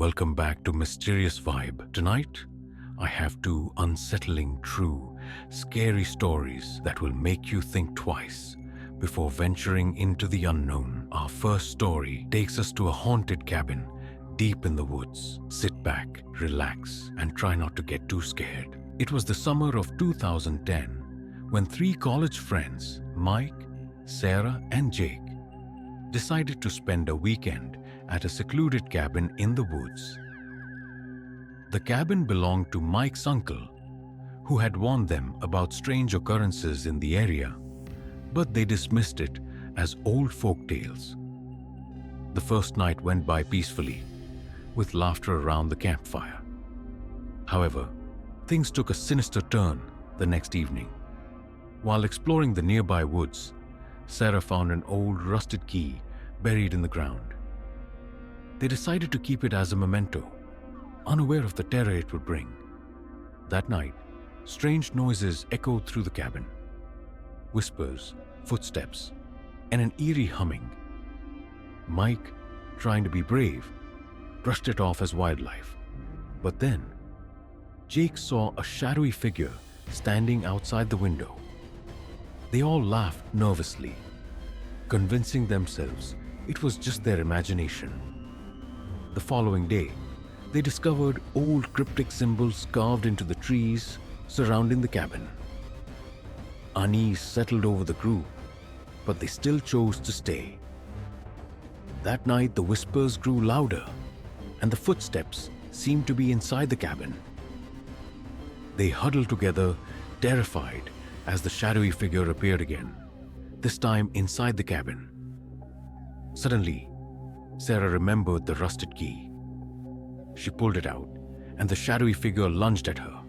welcome back to Mysterious Vibe. Tonight, I have two unsettling, true, scary stories that will make you think twice before venturing into the unknown. Our first story takes us to a haunted cabin deep in the woods. Sit back, relax, and try not to get too scared. It was the summer of 2010 when three college friends, Mike, Sarah, and Jake, decided to spend a weekend at a secluded cabin in the woods. The cabin belonged to Mike's uncle, who had warned them about strange occurrences in the area, but they dismissed it as old folk tales. The first night went by peacefully, with laughter around the campfire. However, things took a sinister turn the next evening. While exploring the nearby woods, Sarah found an old rusted key buried in the ground. They decided to keep it as a memento, unaware of the terror it would bring. That night, strange noises echoed through the cabin. Whispers, footsteps, and an eerie humming. Mike, trying to be brave, brushed it off as wildlife. But then, Jake saw a shadowy figure standing outside the window. They all laughed nervously, convincing themselves it was just their imagination. The following day, they discovered old cryptic symbols carved into the trees surrounding the cabin. Unease settled over the group, but they still chose to stay. That night, the whispers grew louder, and the footsteps seemed to be inside the cabin. They huddled together, terrified, as the shadowy figure appeared again, this time inside the cabin. Suddenly, Sarah remembered the rusted key. She pulled it out, and the shadowy figure lunged at her.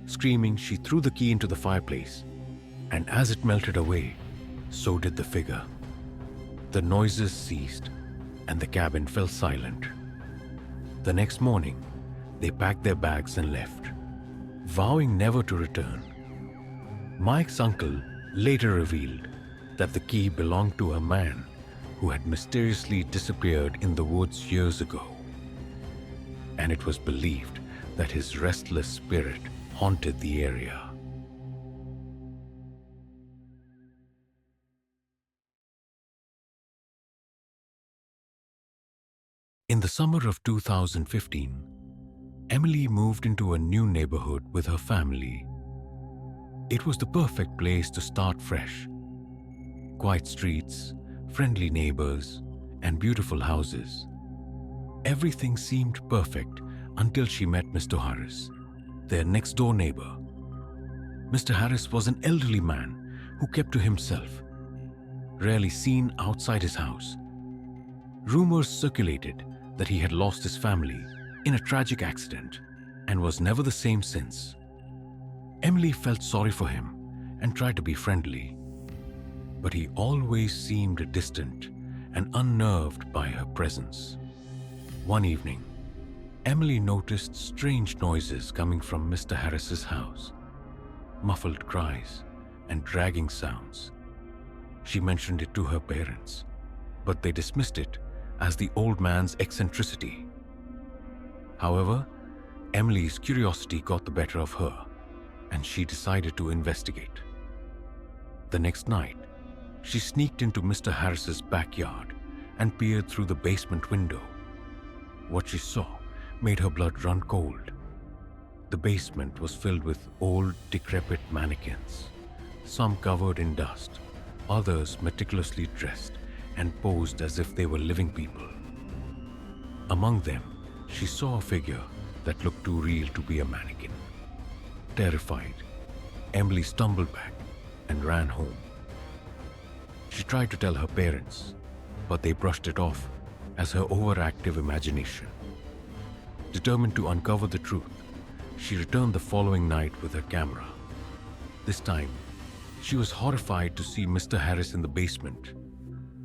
Screaming, she threw the key into the fireplace, and as it melted away, so did the figure. The noises ceased, and the cabin fell silent. The next morning, they packed their bags and left, vowing never to return. Mike's uncle later revealed that the key belonged to a man who had mysteriously disappeared in the woods years ago, and it was believed that his restless spirit haunted the area. In the summer of 2015, Emily moved into a new neighborhood with her family. It was the perfect place to start fresh. Quiet streets, friendly neighbors, and beautiful houses. Everything seemed perfect until she met Mr. Harris, their next-door neighbor. Mr. Harris was an elderly man who kept to himself, rarely seen outside his house. Rumors circulated that he had lost his family in a tragic accident and was never the same since. Emily felt sorry for him and tried to be friendly, but he always seemed distant and unnerved by her presence. One evening, Emily noticed strange noises coming from Mr. Harris's house, muffled cries and dragging sounds. She mentioned it to her parents, but they dismissed it as the old man's eccentricity. However, Emily's curiosity got the better of her, and she decided to investigate. The next night, she sneaked into Mr. Harris's backyard and peered through the basement window. What she saw made her blood run cold. The basement was filled with old, decrepit mannequins, some covered in dust, others meticulously dressed and posed as if they were living people. Among them, she saw a figure that looked too real to be a mannequin. Terrified, Emily stumbled back and ran home. She tried to tell her parents, but they brushed it off as her overactive imagination. Determined to uncover the truth, she returned the following night with her camera. This time, she was horrified to see Mr. Harris in the basement,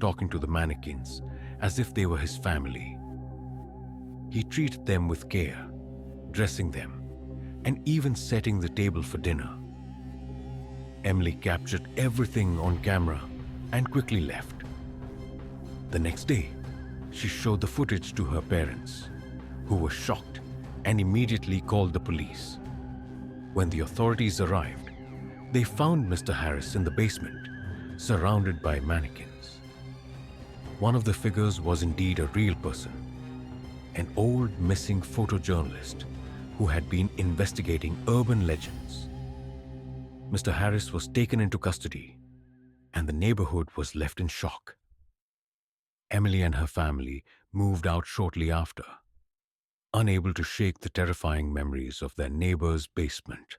talking to the mannequins as if they were his family. He treated them with care, dressing them, and even setting the table for dinner. Emily captured everything on camera and quickly left. The next day, she showed the footage to her parents, who were shocked and immediately called the police. When the authorities arrived, they found Mr. Harris in the basement, surrounded by mannequins. One of the figures was indeed a real person, an old missing photojournalist who had been investigating urban legends. Mr. Harris was taken into custody, and the neighborhood was left in shock. Emily and her family moved out shortly after, unable to shake the terrifying memories of their neighbor's basement.